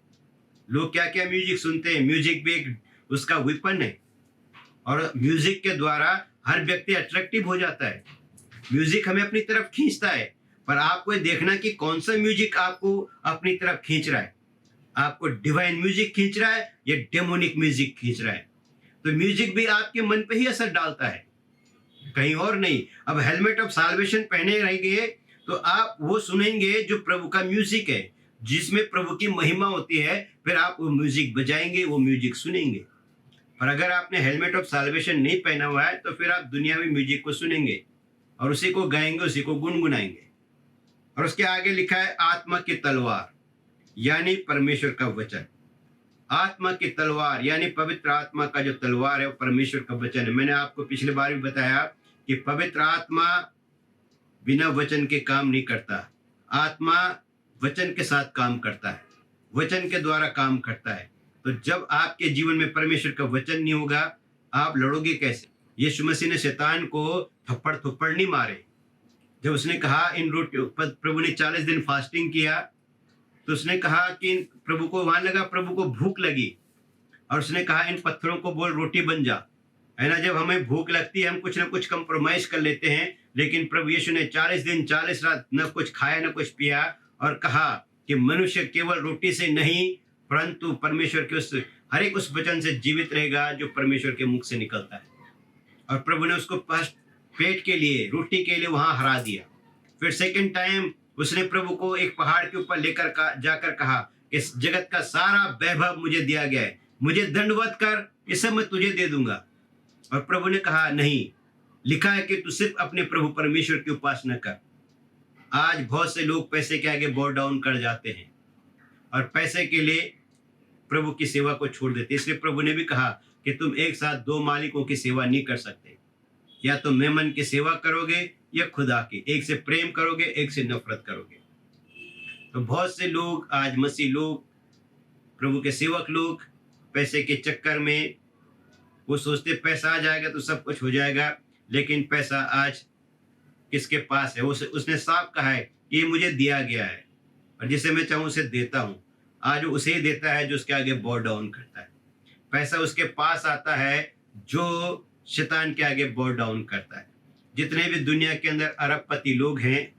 [SPEAKER 1] लोग क्या क्या म्यूजिक सुनते हैं। म्यूजिक भी एक उसका वेपन है, और म्यूजिक के द्वारा हर व्यक्ति अट्रैक्टिव हो जाता है। म्यूजिक हमें अपनी तरफ खींचता है, पर आपको ये देखना कि कौन सा म्यूजिक आपको अपनी तरफ खींच रहा है। आपको डिवाइन म्यूजिक खींच रहा है या डेमोनिक म्यूजिक खींच रहा है? तो म्यूजिक भी आपके मन पे ही असर डालता है, कहीं और नहीं। अब हेलमेट ऑफ साल्वेशन पहने रहेंगे तो आप वो सुनेंगे जो प्रभु का म्यूजिक है, जिसमें प्रभु की महिमा होती है। फिर आप वो म्यूजिक बजाएंगे, वो म्यूजिक सुनेंगे। पर अगर आपने हेलमेट ऑफ साल्वेशन नहीं पहना हुआ है तो फिर आप दुनियावी म्यूजिक को सुनेंगे और उसी को गाएंगे, उसी को गुनगुनाएंगे। और उसके आगे लिखा है आत्मा की तलवार, यानी परमेश्वर का वचन। आत्मा की तलवार यानी पवित्र आत्मा का जो तलवार है वो परमेश्वर का वचन है। मैंने आपको पिछले बार भी बताया कि पवित्र आत्मा बिना वचन के काम नहीं करता। आत्मा वचन के साथ काम करता है, वचन के द्वारा काम करता है। तो जब आपके जीवन में परमेश्वर का वचन नहीं होगा, आप लड़ोगे कैसे? यीशु मसीह ने शैतान को थप्पड़ नहीं मारे। जब उसने कहा इन रोटियों, प्रभु ने 40 दिन फास्टिंग किया तो उसने कहा कि प्रभु को वहां लगा, प्रभु को भूख लगी और उसने कहा इन पत्थरों को बोल रोटी बन जा, है ना। जब हमें भूख लगती है हम कुछ ना कुछ कंप्रोमाइज कर लेते हैं, लेकिन प्रभु यीशु ने 40 दिन 40 रात न कुछ खाया न कुछ पिया और कहा कि मनुष्य केवल रोटी से नहीं परंतु परमेश्वर के उस हर एक उस वचन से जीवित रहेगा जो परमेश्वर के मुख से निकलता है। और प्रभु ने उसको पेट के लिए, रोटी के लिए वहां हरा दिया। फिर सेकंड टाइम उसने प्रभु को एक पहाड़ के ऊपर लेकर जाकर कहा कि इस जगत का सारा वैभव मुझे दिया गया है, मुझे दंडवत कर, इस सब मैं तुझे दे दूंगा। और प्रभु ने कहा नहीं, लिखा है कि तू सिर्फ अपने प्रभु परमेश्वर की उपासना कर। आज बहुत से लोग पैसे के आगे बॉव डाउन कर जाते हैं और पैसे के लिए प्रभु की सेवा को छोड़ देते। इसलिए प्रभु ने भी कहा कि तुम एक साथ 2 मालिकों की सेवा नहीं कर सकते, या तो मेमन की सेवा करोगे या खुदा की। एक से प्रेम करोगे, एक से नफरत करोगे। तो बहुत से लोग आज मसीह लोग, प्रभु के सेवक लोग पैसे के चक्कर में वो सोचते पैसा आ जाएगा तो सब कुछ हो जाएगा, लेकिन पैसा आज किसके पास है? उसने साफ कहा है कि ये मुझे दिया गया है और जिसे मैं चाहूँ उसे देता हूँ। आज वो उसे ही देता है जो उसके आगे बॉव डाउन करता है। पैसा उसके पास आता है जो शैतान के आगे बॉव डाउन करता है। जितने भी दुनिया के अंदर अरबपति लोग हैं,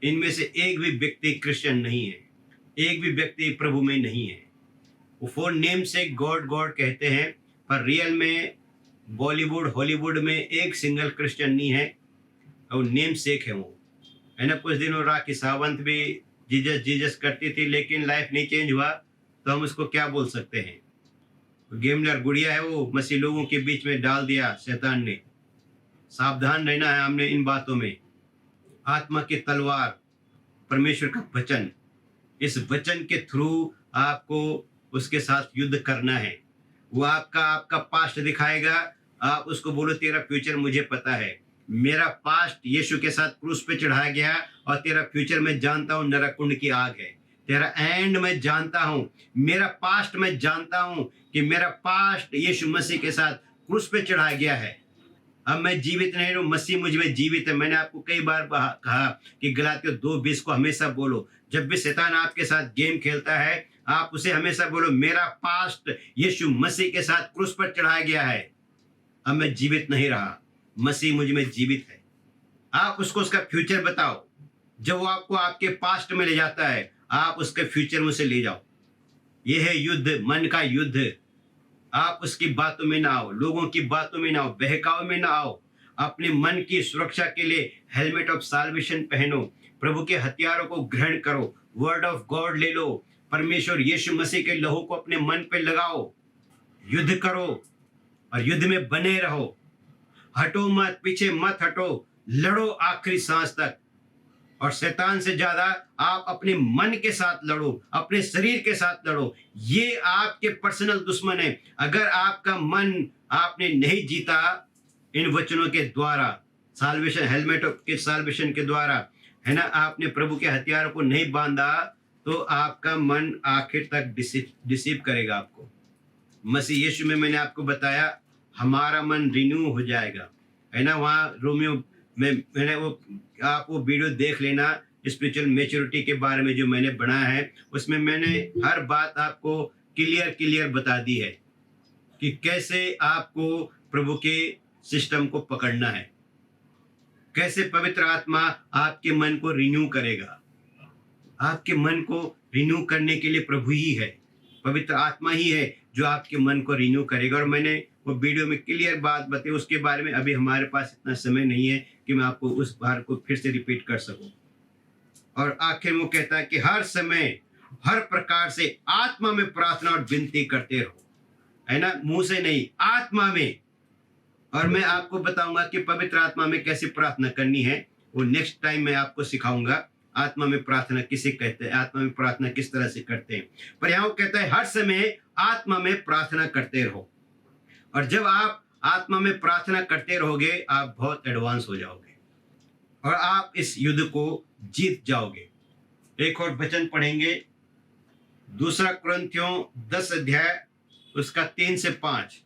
[SPEAKER 1] इनमें से एक भी व्यक्ति क्रिश्चियन नहीं है, एक भी व्यक्ति प्रभु में नहीं है। वो फॉर नेम से गॉड गॉड कहते हैं, पर रियल में बॉलीवुड हॉलीवुड में एक सिंगल क्रिश्चियन नहीं है, और नेम सेक है वो, है ना। कुछ दिनों राखी सावंत भी जीजस जीजस करती थी, लेकिन लाइफ नहीं चेंज हुआ, तो हम उसको क्या बोल सकते हैं? गेमलर गुड़िया है, वो मसीह लोगों के बीच में डाल दिया शैतान ने। सावधान रहना है हमने इन बातों में। आत्मा की तलवार परमेश्वर का वचन, इस वचन के थ्रू आपको उसके साथ युद्ध करना है। वो आपका पास्ट दिखाएगा, आप उसको बोलो तेरा फ्यूचर मुझे पता है, मेरा पास्ट यीशु के साथ क्रूस पे चढ़ाया गया और तेरा फ्यूचर मैं जानता हूँ नरक कुंड की आग है। तेरा एंड मैं जानता हूँ, मेरा पास्ट मैं जानता हूँ कि मेरा पास्ट यीशु मसीह के साथ क्रूस पे चढ़ाया गया है। अब मैं जीवित नहीं हूँ, मसीह मुझ में जीवित है। मैंने आपको कई बार कहा कि गलातियों 2:20 को हमेशा बोलो। जब भी शैतान आपके साथ गेम खेलता है, आप उसे हमेशा बोलो मेरा पास्ट यीशु मसीह के साथ क्रूस पर चढ़ाया गया है। अब मैं जीवित नहीं रहा, मसीह मुझ में जीवित है। आप उसको उसका फ्यूचर बताओ। जब वो आपको आपके पास्ट में ले जाता है, आप उसके फ्यूचर में उसे ले जाओ। यह है युद्ध, मन का युद्ध। आप उसकी बातों में ना आओ, लोगों की बातों में ना आओ, बहकाव में ना आओ। अपने मन की सुरक्षा के लिए हेलमेट ऑफ साल्वेशन पहनो, प्रभु के हथियारों को ग्रहण करो, वर्ड ऑफ गॉड ले लो, परमेश्वर यीशु मसीह के लहू को अपने मन पे लगाओ, युद्ध करो और युद्ध में बने रहो। हटो मत, पीछे मत हटो, लड़ो आखिरी सांस तक। और शैतान से ज्यादा आप अपने मन के साथ लड़ो, अपने शरीर के साथ लड़ो। ये आपके पर्सनल दुश्मन है। अगर आपका मन आपने नहीं जीता इन वचनों के द्वारा, साल्वेशन, हेलमेट के साल्वेशन के द्वारा, है ना, आपने प्रभु के हथियारों को नहीं बांधा, तो आपका मन आखिर तक डिसीव करेगा आपको। मसीह यीशु में मैंने आपको बताया हमारा मन रिन्यू हो जाएगा, है ना। वहाँ रोमियो में मैंने आप वो वीडियो देख लेना, स्पिरिचुअल मैच्योरिटी के बारे में जो मैंने बनाया है, उसमें मैंने हर बात आपको क्लियर बता दी है कि कैसे आपको प्रभु के सिस्टम को पकड़ना है, कैसे पवित्र आत्मा आपके मन को रिन्यू करेगा। आपके मन को रिन्यू करने के लिए प्रभु ही है, पवित्र आत्मा ही है जो आपके मन को रिन्यू करेगा। और मैंने वो वीडियो में क्लियर बात बताई, उसके बारे में अभी हमारे पास इतना समय नहीं है कि मैं आपको उस बार को फिर से रिपीट कर सकूं। और आखिर में वो कहता है कि हर समय हर प्रकार से आत्मा में प्रार्थना और विनती करते रहो, है ना, मुंह से नहीं, आत्मा में। और मैं आपको बताऊंगा कि पवित्र आत्मा में कैसे प्रार्थना करनी है, वो नेक्स्ट टाइम मैं आपको सिखाऊंगा। आत्मा में प्रार्थना किसे कहते हैं, आत्मा में प्रार्थना किस तरह से करते हैं। पर यहाँ वो कहता है हर समय आत्मा में प्रार्थना करते रहो। और जब आप आत्मा में प्रार्थना करते रहोगे, आप बहुत एडवांस हो जाओगे और आप इस युद्ध को जीत जाओगे। एक और वचन पढ़ेंगे, 2 कुरिन्थियों 10 अध्याय उसका 3 से 5,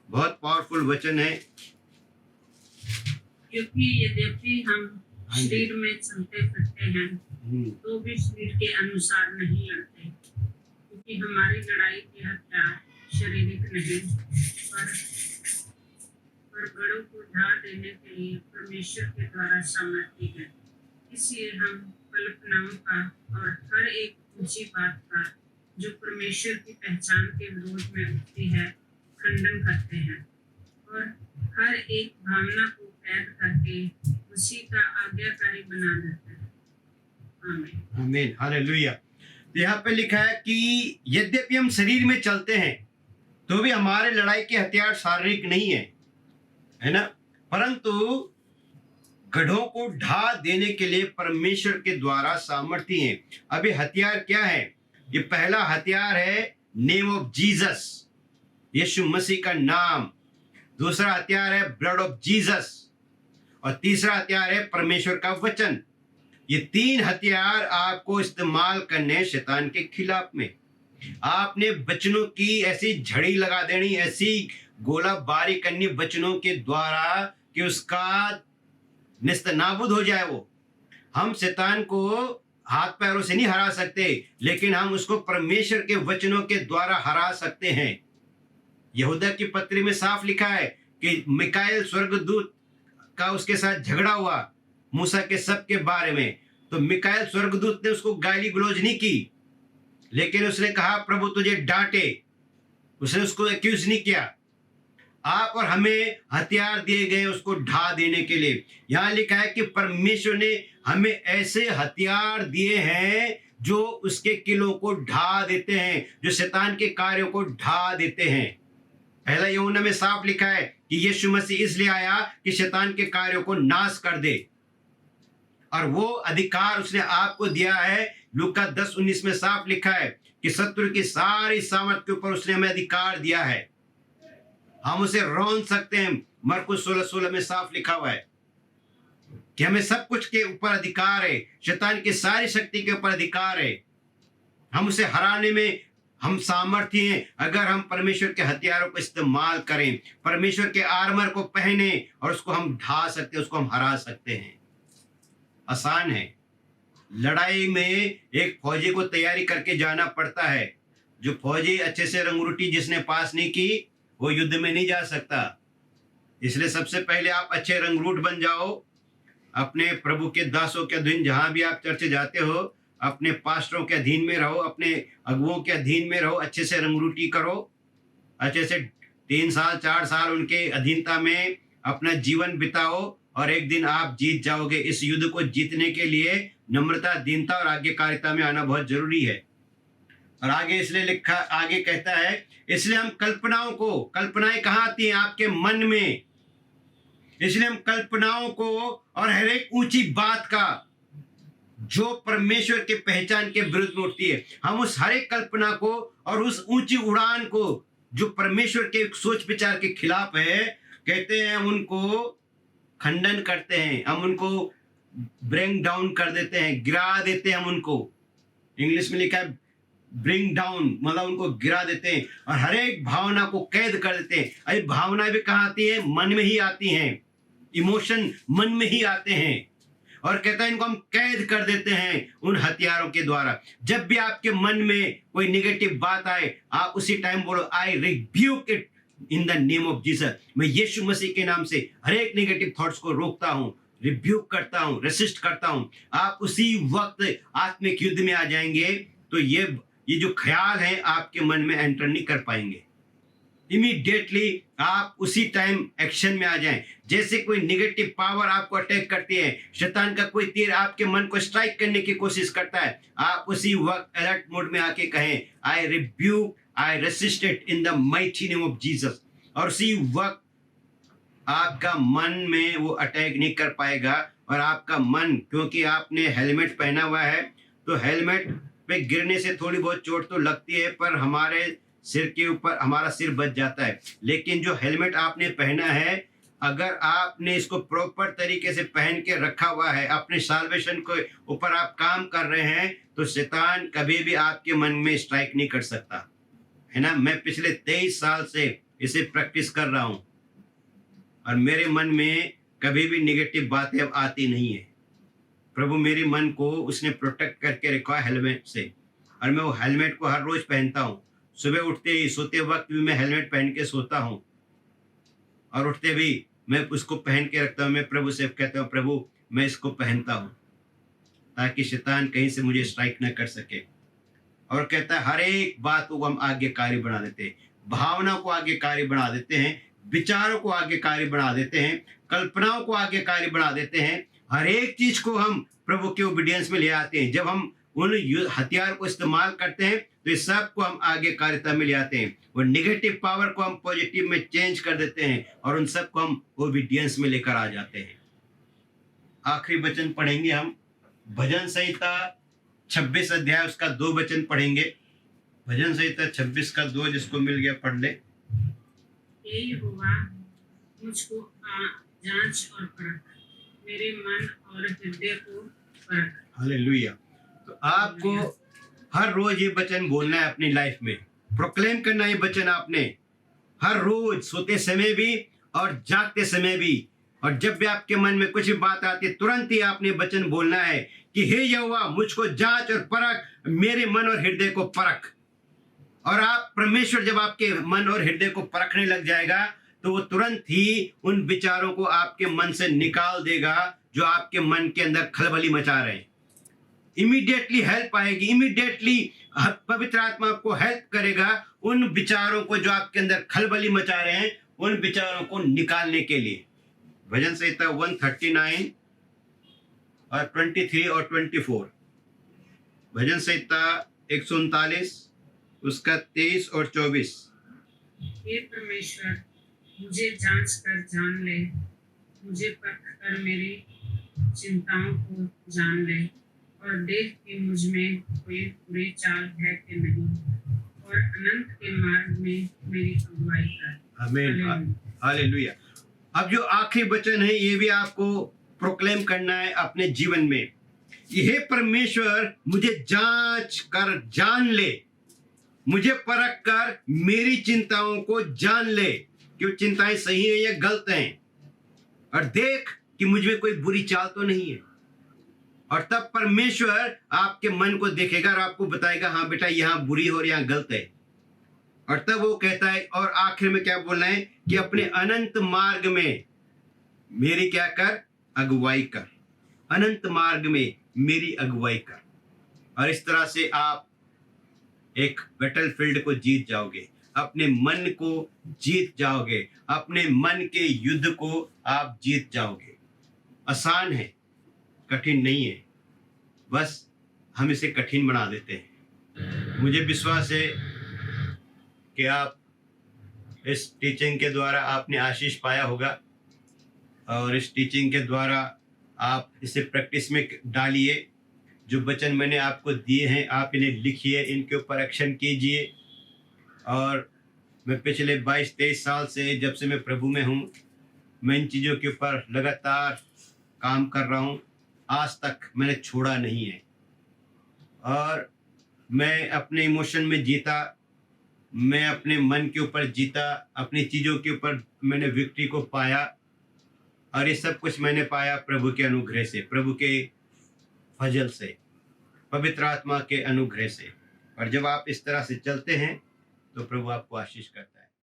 [SPEAKER 1] बहुत पावरफुल वचन है।
[SPEAKER 2] क्योंकि यद्यपि हम शरीर में चलते फिरते हैं तो भी शरीर के अनुसार नहीं लड़ते, क्योंकि हमारी लड़ाई के हथियार शारीरिक नहीं पर गढ़ों को ढा देने के लिए परमेश्वर के द्वारा सामर्थ्य है। इसलिए हम कल्पनाओं का और हर एक ऊंची बात का जो परमेश्वर की पहचान के विरोध में उठती है खंडन करते हैं और हर एक भावना को कैद करके उसी का आज्ञाकारी बना देते हैं। आमीन,
[SPEAKER 1] आमीन, हालेलुया। तो यहाँ पे लिखा है कि यद्यपि हम शरीर में चलते हैं तो भी हमारे लड़ाई के हथियार शारीरिक नहीं है ना, परंतु गढ़ों को ढा देने के लिए परमेश्वर के द्वारा सामर्थ्य है। अभी हथियार क्या है? ये पहला हथियार है नेम ऑफ जीसस, यीशु मसीह का नाम। दूसरा हथियार है ब्लड ऑफ जीसस और तीसरा हथियार है परमेश्वर का वचन। ये 3 हथियार आपको इस्तेमाल करने शैतान के खिलाफ में। आपने वचनों की ऐसी झड़ी लगा देनी, ऐसी गोलाबारी करनी वचनों के द्वारा कि उसका निस्तनाबूद हो जाए। वो हम शैतान को हाथ पैरों से नहीं हरा सकते, लेकिन हम उसको परमेश्वर के वचनों के द्वारा हरा सकते हैं। यहूदा की पत्री में साफ लिखा है कि मिकाएल स्वर्गदूत का उसके साथ झगड़ा हुआ मूसा के सब के बारे में, तो मिकाएल स्वर्गदूत ने उसको गाली गलौज नहीं की, लेकिन उसने कहा प्रभु तुझे डांटे, उसने उसको एक्यूज नहीं किया। आप और हमें हथियार दिए गए उसको ढा देने के लिए। यहाँ लिखा है कि परमेश्वर ने हमें ऐसे हथियार दिए हैं जो उसके किलों को ढा देते हैं, जो शैतान के कार्यों को ढा देते हैं। पहला यूहन्ना में साफ लिखा है कि यीशु मसीह इसलिए आया कि शैतान के कार्यों को नाश कर दे, और वो अधिकार उसने आपको दिया है। लूका 10:19 में साफ लिखा है कि शत्रु की सारी सामर्थ के ऊपर उसने हमें अधिकार दिया है, हम उसे रौंद सकते हैं। मरकुस 16:16 में साफ लिखा हुआ है कि हमें सब कुछ के ऊपर अधिकार है, शैतान की सारी शक्ति के ऊपर अधिकार है। हम उसे हराने में हम सामर्थ्य हैं अगर हम परमेश्वर के हथियारों को इस्तेमाल करें, परमेश्वर के आर्मर को पहने और उसको हम ढा सकते हैं, उसको हम हरा सकते हैं। आसान है। लड़ाई में एक फौजी को तैयारी करके जाना पड़ता है। जो फौजी अच्छे से रंगरूटी जिसने पास नहीं की वो युद्ध में नहीं जा सकता। इसलिए सबसे पहले आप अच्छे रंगरूट बन जाओ, अपने प्रभु के दासों के अधीन, जहां भी आप चर्च जाते हो अपने पास्टरों के अधीन में रहो, अपने अगुओं के अधीन में रहो, अच्छे से रंगरूटी करो, अच्छे से 3 साल 4 साल उनके अधीनता में अपना जीवन बिताओ, और एक दिन आप जीत जाओगे। इस युद्ध को जीतने के लिए नम्रता, दीनता और आज्ञाकारिता में आना बहुत जरूरी है। और आगे इसलिए लिखा, आगे कहता है, इसलिए हम कल्पनाएं कहाँ आती हैं? आपके मन में। इसलिए हम कल्पनाओं को और हर एक ऊंची बात का जो परमेश्वर के पहचान के विरुद्ध में उठती है, हम उस हर एक कल्पना को और उस ऊंची उड़ान को जो परमेश्वर के सोच विचार के खिलाफ है, कहते हैं, हम उनको खंडन करते हैं, हम उनको ब्रिंग डाउन कर देते हैं, गिरा देते हैं। हम उनको, इंग्लिश में लिखा है ब्रिंग डाउन, मतलब उनको गिरा देते हैं और हर एक भावना को कैद कर देते हैं। अरे भावनाएं भी कहाँ आती है? मन में ही आती हैं। इमोशन मन में ही आते हैं, और कहता है इनको हम कैद कर देते हैं उन हथियारों के द्वारा। जब भी आपके मन में कोई नेगेटिव बात आए, आप उसी टाइम बोलो, आई rebuke it in the name of Jesus. मैं यीशु मसीह के नाम से हर एक नेगेटिव थॉट्स को रोकता हूँ, रिब्यूक करता हूँ, रेसिस्ट करता हूँ। आप उसी वक्त आत्मिक युद्ध में आ जाएंगे, तो ये जो ख्याल है आपके मन में एंटर नहीं कर पाएंगे। इमीडिएटली आप उसी टाइम एक्शन में आ जाएं। जैसे कोई नेगेटिव पावर आपको अटैक करती है, शैतान का कोई तीर आपके मन को स्ट्राइक करने की कोशिश करता है, आप उसी वक्त अलर्ट मोड में आके कहें, I rebuke, I resist it in the mighty name of Jesus. और उसी वक्त आपका मन में वो अटैक नहीं कर पाएगा। और आपका मन, क्योंकि आपने हेलमेट पहना हुआ है, तो हेलमेट पे गिरने से थोड़ी बहुत चोट तो लगती है, पर हमारे सिर के ऊपर हमारा सिर बच जाता है। लेकिन जो हेलमेट आपने पहना है, अगर आपने इसको प्रॉपर तरीके से पहन के रखा हुआ है, अपने साल्वेशन के ऊपर आप काम कर रहे हैं, तो शैतान कभी भी आपके मन में स्ट्राइक नहीं कर सकता है ना। मैं पिछले 23 साल से इसे प्रैक्टिस कर रहा हूं, और मेरे मन में कभी भी नेगेटिव बातें अब आती नहीं है। प्रभु मेरे मन को उसने प्रोटेक्ट करके रखा है हेलमेट से, और मैं वो हेलमेट को हर रोज पहनता हूँ। सुबह उठते ही, सोते वक्त भी मैं हेलमेट पहन के सोता हूँ, और उठते भी मैं उसको पहन के रखता हूँ। मैं प्रभु से कहता हूँ, प्रभु मैं इसको पहनता हूँ ताकि शैतान कहीं से मुझे स्ट्राइक न कर सके। और कहता है हर एक बात को हम आज्ञाकारी बना देते हैं, भावना को आज्ञाकारी बना देते हैं, विचारों को आज्ञाकारी बना देते हैं, कल्पनाओं को आज्ञाकारी बना देते हैं। हर एक चीज को हम प्रभु के ओबीडियंस में ले आते हैं। जब हम उन हथियार को इस्तेमाल करते हैं, तो इस सब को हम आज्ञाकारिता में ले आते हैं। और नेगेटिव पावर को हम पॉजिटिव में चेंज कर देते हैं, और उन सब को हम ओबीडियंस में लेकर आ जाते हैं। आखिरी वचन पढ़ेंगे हम, भजन संहिता 26 अध्याय उसका 2 वचन पढ़ेंगे। भजन संहिता 26 का 2, जिसको मिल गया पढ़ ले।
[SPEAKER 2] हे यहोवा, मुझको जांच और परख, मेरे मन और हृदय को परख।
[SPEAKER 1] हालेलुया। तो आपको हर रोज ये वचन बोलना है अपनी लाइफ में, प्रोक्लेम करना ये वचन आपने हर रोज, सोते समय भी और जागते समय भी। और जब भी आपके मन में कुछ भी बात आती है, तुरंत ही आपने वचन बोलना है कि हे यहोवा, मुझको जांच और परख, मेरे मन और हृदय को परख। और आप परमेश्वर जब आपके मन और हृदय को परखने लग जाएगा, तो वो तुरंत ही उन विचारों को आपके मन से निकाल देगा जो आपके मन के अंदर खलबली मचा रहे हैं। इमीडिएटली हेल्प आएगी, इमीडिएटली पवित्र आत्मा आपको हेल्प करेगा उन विचारों को जो आपके अंदर खलबली मचा रहे हैं, उन विचारों को निकालने के लिए। भजन संहिता 139 और 23 और 24। भजन संहिता 139 उसका 23 और 24।
[SPEAKER 2] हे परमेश्वर, मुझे जांच कर जान ले, मुझे परख कर मेरी चिंताओं को जान ले, और देख कि मुझ में कोई बुरी चाल है कि नहीं, और अनंत के मार्ग में मेरी अगुवाई कर।
[SPEAKER 1] आमीन, हालेलुया। अब जो आखिरी वचन है, ये भी आपको प्रोक्लेम करना है अपने जीवन में। ये परमेश्वर, मुझे जांच कर जान ले, मुझे परख कर मेरी चिंताओं को जान ले कि वो चिंताएं सही है या गलत हैं, और देख कि मुझ में कोई बुरी चाल तो नहीं है। और तब परमेश्वर आपके मन को देखेगा और आपको बताएगा, हाँ बेटा, यहाँ बुरी हो और यहाँ गलत है। और तब वो कहता है, और आखिर में क्या बोलना है कि अपने अनंत मार्ग में मेरी क्या कर, अगुवाई कर। अनंत मार्ग में मेरी अगुवाई कर। और इस तरह से आप एक बैटलफील्ड को जीत जाओगे, अपने मन को जीत जाओगे, अपने मन के युद्ध को आप जीत जाओगे। आसान है, कठिन नहीं है, बस हम इसे कठिन बना देते हैं। मुझे विश्वास है कि आप इस टीचिंग के द्वारा आपने आशीष पाया होगा, और इस टीचिंग के द्वारा आप इसे प्रैक्टिस में डालिए। जो वचन मैंने आपको दिए हैं आप इन्हें लिखिए, इनके ऊपर एक्शन कीजिए। और मैं पिछले 22-23 साल से, जब से मैं प्रभु में हूँ, मैं इन चीज़ों के ऊपर लगातार काम कर रहा हूँ। आज तक मैंने छोड़ा नहीं है, और मैं अपने इमोशन में जीता, मैं अपने मन के ऊपर जीता, अपनी चीज़ों के ऊपर मैंने विक्ट्री को पाया। और ये सब कुछ मैंने पाया प्रभु के अनुग्रह से, प्रभु के फजल से, पवित्र आत्मा के अनुग्रह से। और जब आप इस तरह से चलते हैं तो प्रभु आपको आशीष करता है।